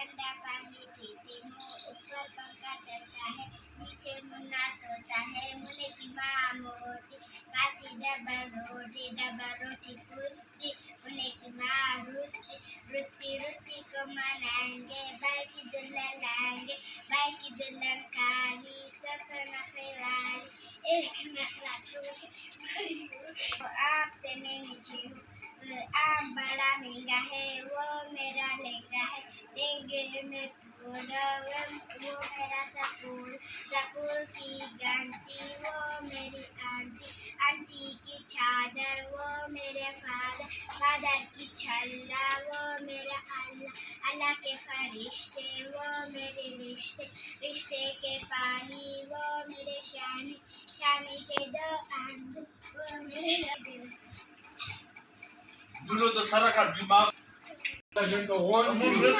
ठंडा पानी पीती हूँ। ऊपर पंखा चलता है, नीचे मुन्ना सोता है। मुन्ने की माँ मोटी खाती डबल रोटी खुशी। मुन्ने की माँ रूसी रूसी रूसी को मनाएंगे। भाई की दुल्हन लाएंगे, भाई की दुल्हन काली, ससुर नखरे वाली, एक नखरा छोड़। आपसे मैं की हूँ, आम बड़ा महंगा है, वो मेरा लहंगा है। लहंगे में फूल, वो मेरा सकूल की घंटी, वो मेरी आंटी की चादर, वो मेरे फादर की छल्ला, वो मेरा अल्लाह के फरिश्ते, वो मेरे रिश्ते के पानी, वो मेरे शानी के दो आंसू, वो मेरे दिल। Dulu tuh Sarah kan di bawah dan kawan mulai